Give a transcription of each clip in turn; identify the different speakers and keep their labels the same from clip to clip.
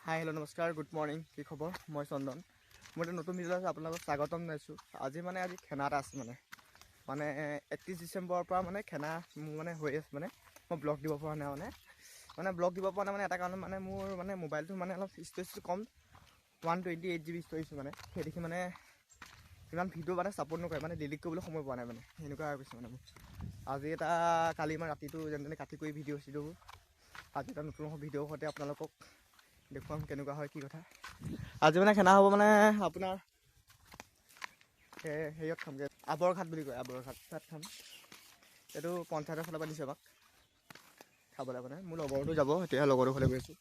Speaker 1: Hi hello' নমস্কাৰ good morning কি খবৰ মই চন্দন মই এটা নতুন ভিডিঅ' আছে আপোনালোকক স্বাগতম জনাইছোঁ আজি খানা এটা আছে মানে 31 ডিচেম্বৰৰ পৰা খানা মোৰ হৈ আছে মই ব্লগ দিব পৰা নাই ব্লগ দিব পৰা নাই এটা কাৰণ মোৰ মোবাইলটো অলপ ষ্ট'ৰেজটো কম 128 GB ষ্ট'ৰেজ সেই দেখি ইমান ভিডিঅ' ছাপোৰ্ট নকৰে ডিলিট কৰিবলৈ সময় পোৱা নাই সেনেকুৱা হৈ গৈছে মোৰ আজি এটা কালি ৰাতিটো যেনে তেনে কাটি কৰি ভিডিঅ' চিডিঅ'বোৰ আজি এটা নতুন ভিডিঅ'ৰ সৈতে আপোনালোকক দেখুৱাম কেনেকুৱা হয় কি কথা আজি খানা হ'ব আপোনাৰ হেৰিয়ত খামগৈ আবৰঘাট বুলি কয় আবৰঘাট তাত খাম এইটো পঞ্চায়তৰ ফালৰ পৰা দিছে আমাক খাবলৈ মোৰ লগৰটো যাব এতিয়া লগৰটো ফালে গৈ আছোঁ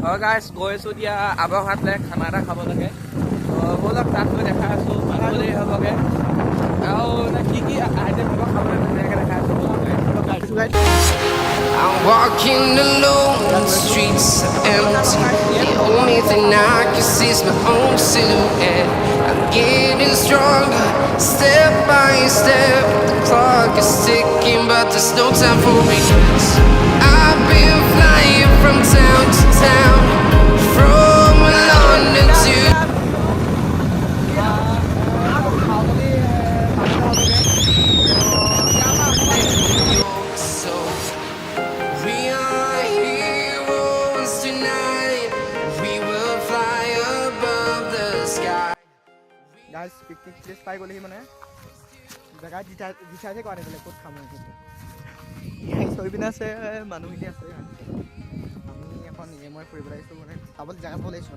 Speaker 2: হয় গাইছ গৈ আছোঁ এতিয়া আবৰঘাটলৈ খানা এটা খাব লাগে ব'লক তাত গৈ দেখাই আছোঁ ভালেই হ'বগৈ আৰু কি কি আইটেম হ'ব খাবলৈ ধুনীয়াকৈ দেখাই আছোঁ
Speaker 3: I'm walking alone, the streets are empty. The only thing I can see is my own silhouette. I'm getting stronger, step by step. The clock is ticking, but there's no time for regrets. I've been flying from town to town, from London to
Speaker 1: guys picnic place পাই গ'লেহি জেগা ডিচাইডে কৰা নাই ক'ত খাম চৈ পিনে আছে মানুহখিনি আছে আমি এখন মই ফুৰিবলৈ আহিছোঁ চাবলৈ জেগা চাবলৈ আহিছোঁ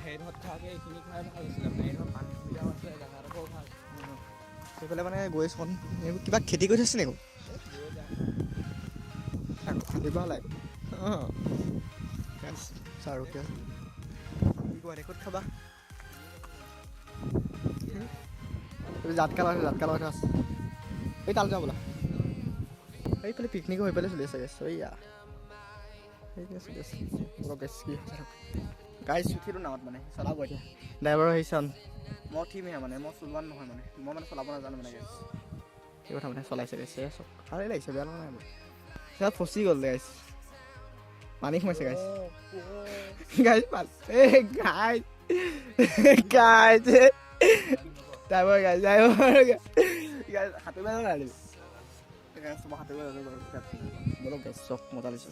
Speaker 2: হেৰিত থাকে এইখিনি খাই ভাল আছিলে হেৰিত পানী সুবিধাও আছে জেগাডোখৰো ভাল
Speaker 1: সেইফালে গৈ আছোঁ এইবোৰ কিবা খেতি কৰি থৈছে নেকি খান্দিব লাগে চাৰু কি কয় ক'ত খাবা জাতকা লগাই আছে এই তাল যাওঁ বোলা এইফালে পিকনিকো হৈ পেলাই চলি আছে এয়া গাড়ী উঠিলোঁ নাৱত চলাব এতিয়া ড্ৰাইভাৰ আহিছে মই উঠিমহে মই চলোৱা নহয় মই চলাব নাজানো এই কথা চলাইছে গাইছে চব ভালেই লাগিছে বেয়া লগা নাই মোৰ ফচি গ'ল গাইছ পানী সোমাইছে গাইছ ড্ৰাইভাৰ সাঁতুৰিব নাজানিবি বলক গাইছ চব মজা লাগিছে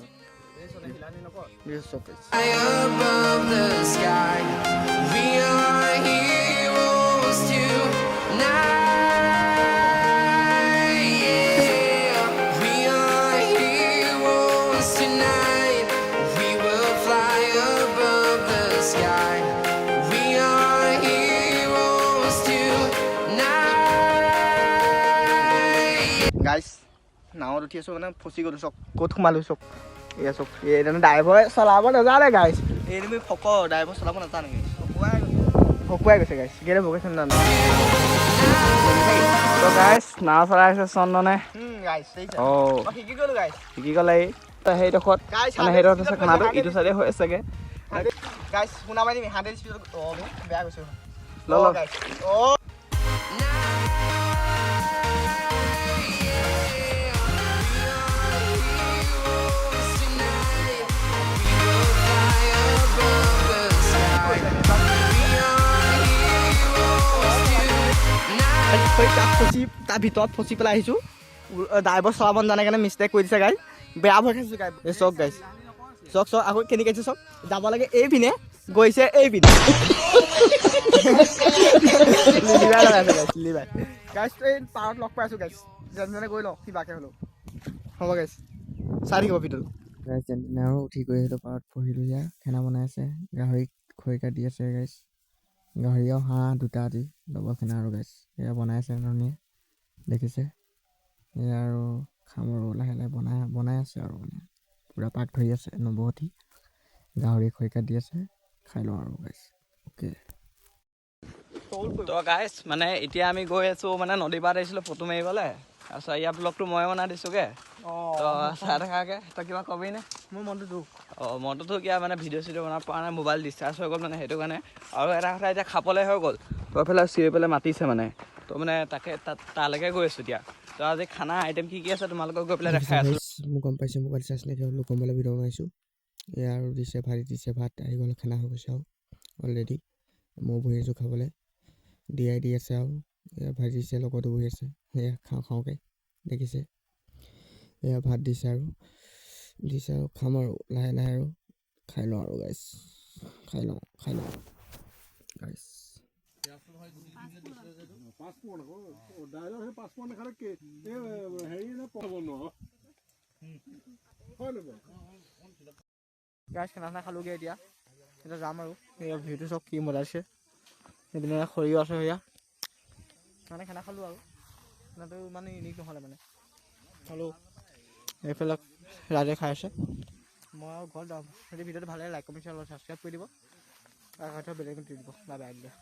Speaker 3: above the sky. We are heroes tonight. Yeah, we are heroes tonight. We will fly above the sky. We are heroes tonight.
Speaker 1: গাইছ নাৱত উঠি আছোঁ ফচি গ'লোঁ চক ক'ত সোমালোঁ চক এয়া চক এই ড্ৰাইভাৰে চলাব নাজানে গাইছ এই তুমি ড্ৰাইভাৰ চলাব নাজানে ভকুৱাই গৈছে গাইছ কেলৈ ভকেশ্যন নাজানে
Speaker 2: গাইছ নাও চলাই আছে চন্দনে
Speaker 1: শিকি গ'লোঁ গাইছ
Speaker 2: শিকি গ'লে সেইডোখৰত সেইডোখৰত আছে খানাটো ইটো চাইডে হৈ আছেগৈ
Speaker 1: গাইছ শুনা পাই দিম 100 স্পীডত বেয়া গৈছে
Speaker 2: গাইছ
Speaker 1: তাৰ ভিতৰত ফচি পেলাই আহিছোঁ ড্ৰাইভাৰ চলাব নাজানে কাৰণে মিষ্টেক কৰি দিছে গাইছ বেয়া ভয় খাইছোঁ গাই চক গাইছ চক আকৌ কেনেকৈ আহিছে চক যাব লাগে এইপিনে গৈছে এইপিনে গাইছ এই পাৰত লগ পাই আছোঁ গাইছ যেনে গৈ লওঁ কিবাকৈ হ'লেও হ'ব গাইছ চাই থাকিব ভিডিঅ'টো
Speaker 4: গাইছ যেনে আৰু উঠি গৈ আহিলোঁ পাৰত পঢ়িলোঁ ইয়াৰ খানা বনাই আছে গাহৰিক খৰিকা দি আছে গাইছ গাহৰি আৰু হাঁহ দুটা আদি ডবল খানা আৰু গাইছ এয়া বনাই আছে ধৰণে দেখিছে এয়া আৰু খাম আৰু লাহে লাহে বনাই আছে আৰু পূৰা পাক ধৰি আছে নবহতি গাহৰি খৰিকা দি আছে খাই লওঁ আৰু গাইছ অ'কে
Speaker 2: তো গাইছ এতিয়া আমি গৈ আছোঁ নদী পাৰত আহিছিলোঁ ফটো মাৰিবলৈ তাৰপিছত ইয়াৰ ব্লগটো মই বনাই দিছোঁগৈ তো চাই থাকাকৈ তই কিবা কবি নে
Speaker 1: মোৰ মনটো দুখ
Speaker 2: মনটোতো কিয় ভিডিঅ' চিডিঅ' বনাব পৰা নাই মোবাইল ডিছচাৰ্জ হৈ গ'ল সেইটো কাৰণে আৰু এটা কথা এতিয়া খাবলৈ হৈ গ'ল তো এইফালে চিঞৰি পেলাই মাতিছে তো তাকে তালৈকে গৈ আছোঁ এতিয়া তো আজি খানা আইটেম কি আছে তোমালোকক গৈ পেলাই দেখাই আছোঁ।
Speaker 4: মই গম পাইছোঁ মোবাইল চাৰ্জ নাইকিয়া হ'লো কমলৈ ভিডিঅ' বনাইছোঁ এয়া আৰু দিছে ভাত দিছে ভাত আহি গ'ল খানা হৈ গৈছে আৰু অলৰেডি মই বহি আছোঁ খাবলৈ দিয়াই দি আছে আৰু এয়া ভাজি দিছে লগতো বহি আছে সেয়া খাওঁ খাওঁকৈ দেখিছে এয়া ভাত দিছে আৰু খাম আৰু লাহে লাহে আৰু খাই লওঁ আৰু গাইছ খাই লওঁ গাইছ
Speaker 1: গাইছ খানা খালোঁগৈ এতিয়া যাম আৰু এয়া ভিউটো চাওক কি মজাইছে সেইপিনে সৰিয়হ আছে সেয়া মানে খানা খালোঁ আৰু খানাটো মানে ইউনিক নহ'লে মানে খালোঁ এইফালে ৰাইজে খাই আছে মই আৰু ঘৰত যাম যদি ভিডিঅ'টো ভালে লাইক কমেণ্ট শ্বেয়াৰ ছাবস্ক্ৰাইব কৰি দিব আৰু হয়তো বেলেগ দিব বাই বাই দিয়া